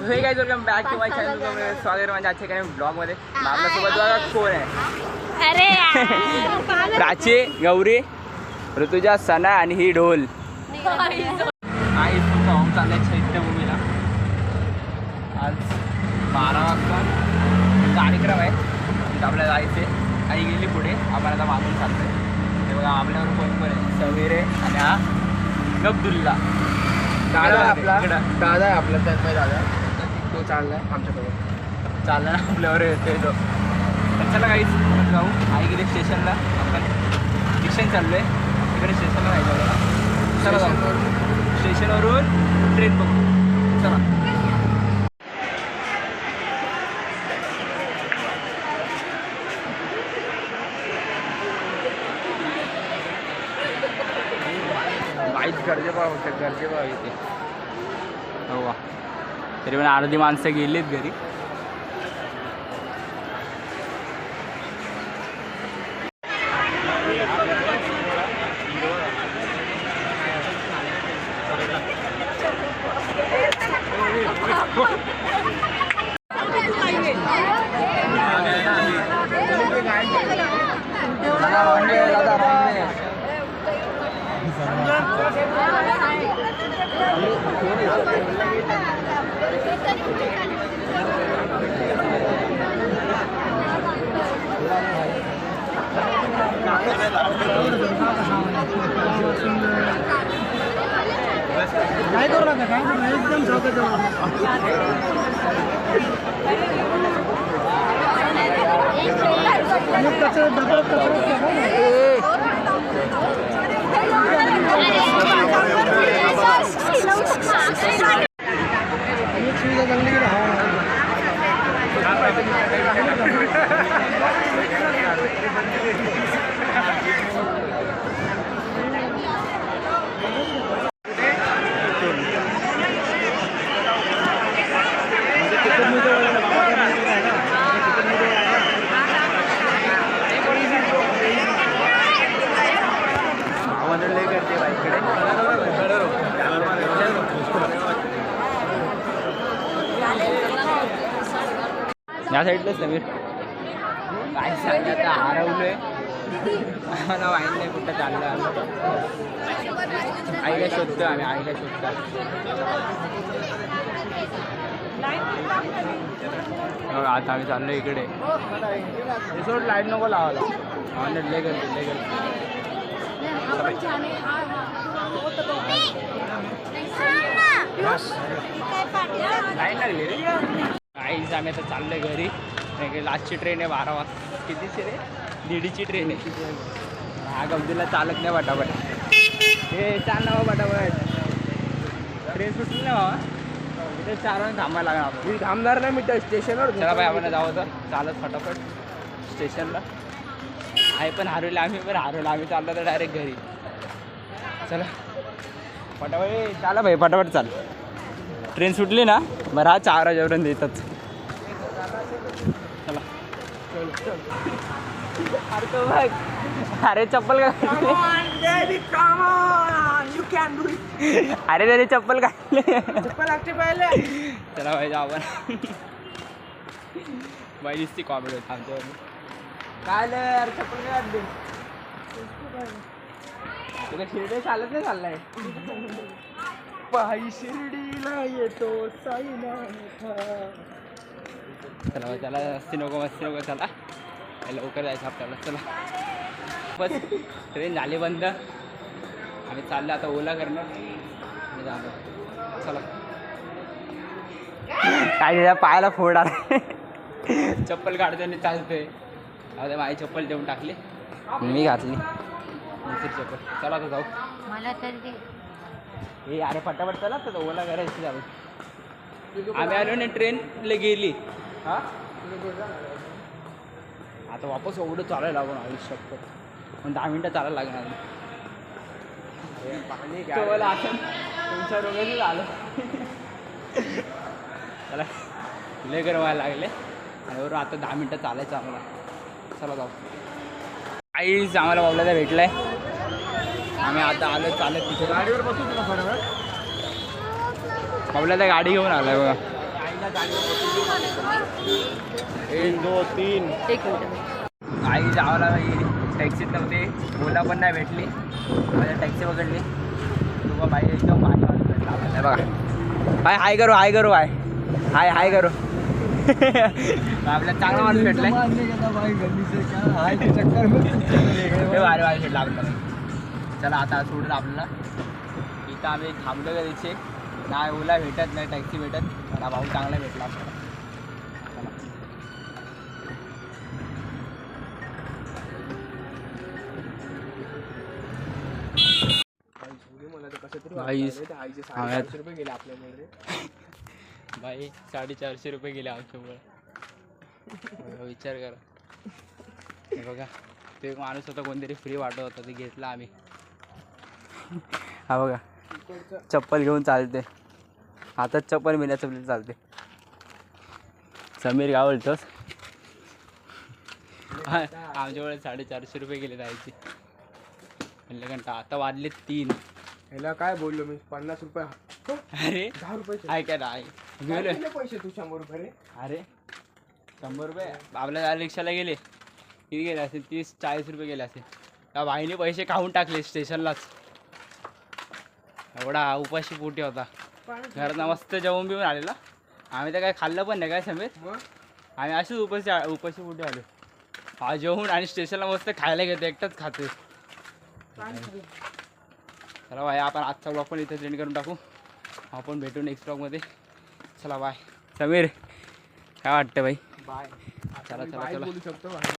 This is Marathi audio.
हे guys welcome back to my channel. स्वागत म्हणजे आजच्या काही ब्लॉगमध्ये. आपल्यासोबत बघा कोण आहे. अरे प्राची, गौरी, ऋतुजा, सना आणि ही ढोल. आई पाहून चाललंय चैत्यभूमीला. आज 12 वाजता कार्यक्रम आहे, तिथं आपल्याला जायचे. आई गेली पुढे, आपण आता मागून चालतोय. हे बघा आपल्यावर कोण कोण आहे. सवेरे आणि हा गब्दुल्ला दादा आहे आपला तन्मय दादा. तो चाललाय आमच्यासोबत, चालला ना आपल्यावर येतोय तो. तर चला काहीच जाऊ. आई गेली स्टेशनला, आपण स्टेशन चाललोय. तिकडे स्टेशनला जायचं आपल्याला. चला जाऊ. स्टेशनवरून ट्रेन बघू. चला. बाईक गरजेभाव इथे. हो वा, तरी पण अर्धी माणसं गेलीत घरी. काय करू नका, काय एकदम झोपायचं. या साईडला समीर काय सांगा, आता हरवलोय. मला माहीत नाही कुठं चाललं. आईला शोधतो आम्ही, आईला शोधतो. आता आम्ही चाललो इकडे. रिसोर्ट लाईट नको लावायला. लय गर्दी, लय गर्दी. लाईट लागली रे. आईच आम्ही आता चाललोय घरी. लास्टची ट्रेन आहे 12 वाजता. कितीची रे? 1:30ची ट्रेन आहे. हा गब्दुल्ला चालत नाही पटापट. हे चाल ना पटापट. ट्रेन सुटली ना बाबा. इथे 4 वाजता थांबायला लागणार. आपण थांबणार नाही मी त्या स्टेशनवर. चला बाई आपण जाऊ तर चालत फटाफट स्टेशनला. आई पण हरवले, आम्ही पण हरवलं. आम्ही चाललो तर डायरेक्ट घरी. चला फटाफट चाला भाई, फटाफट चाल. ट्रेन सुटली ना बरं. हा 4 वाजेपर्यंत येतात. चला. अरे तो बघ, अरे चप्पल काय. अरे तरी चप्पल काय. चला भाई जाऊ आपण. बाई दिसती कॉमेडी होत आमच्यावर. काय यार चप्पल काय काढली. तुला शिर्डी चालत नाही चाललाय. पायी शिर्डीला येतो साईनाथ. चला चला, मस्ती नको चला. लवकर जायचं आपल्याला. चला बस, ट्रेन झाली बंद. आम्ही चाललो आता ओला करणार. चला. काय त्याच्या पायाला फोड आला. चप्पल काढते आणि चालते. आता माझी चप्पल देऊन टाकली, मी घातली दुसरी चप्पल. चला आता जाऊ. मला तर हे अरे फटाफट चला तर ओला करायची जाऊ. आम्ही आलो ना, ट्रेनला गेली. हां आता वापस एवढं चालायला लागून आयुष्यात पण 10 मिनटं चालायला लागणार. असं तुमच्या रोगाचं झालं. चला लय गरम व्हायला लागले. आणि बरोबर आता 10 मिनटं चालायचं आम्हाला. चला जाऊ. आईच आम्हाला बाबल्याला भेटलाय. आम्ही आता आलो चालत तिथे. गाडीवर बसू तुला फटाफट. बाबल्याला गाडी घेऊन आलाय बघा. आईला गाडी 1 2 3 एक मिनिट आई जावं लागली टॅक्सीत नव्हते ओला पण नाही भेटली माझ्या टॅक्सी पकडली तुझा बाई एकदम भारी माणूस भेटला आपल्याला बघा हाय करू हाय करू आपल्याला चांगला माणूस भेटलाय हे भारी भेटला आपल्याला चला आता सोडून आपल्याला इथं आम्ही थांबलो का तिथे नाही ओला भेटत नाही टॅक्सी भेटत मला भाऊ चांगला भेटला आपल्याला रुपये गेले आपल्याकडे बाई 450 रुपये गेले आमच्यामुळे विचार करा हे बघा तो एक माणूस होता कोणतरी फ्री वाटत होता ते घेतला आम्ही हा बघा चप्पल घेऊन चालते हातात चप्पल मिळण्याचं चालते समीर काय बोलतोस आमच्याकडे 450 रुपये गेले जायचे म्हणलं घंटा आता वाजले 3 ह्याला काय बोललो मी 50 रुपये अरे 10 रुपये ऐका ना गेलो पैसे तू 100 रुपये रे अरे 100 रुपये आपल्या रिक्षाला गेले किती गेले असेल 30-40 रुपये गेले असेल त्या बाईने पैसे खाऊन टाकले स्टेशनलाच एवढा उपाशी पोटी होता घरात मस्त जेवण बिवून आलेला आम्ही तर काय खाल्लं पण नाही काय समेत मग आम्ही अशीच उपाशी पोटी आलो हा जेवून आणि स्टेशनला मस्त खायला घेतो एकटाच खातो चला बाय आपण आजचा ब्लॉग पण इथे सेंड करून टाकू आपण भेटू नेक्स्ट ब्लॉगमध्ये चला बाय समीर काय वाटतं बाई बाय चला बोलू शकतो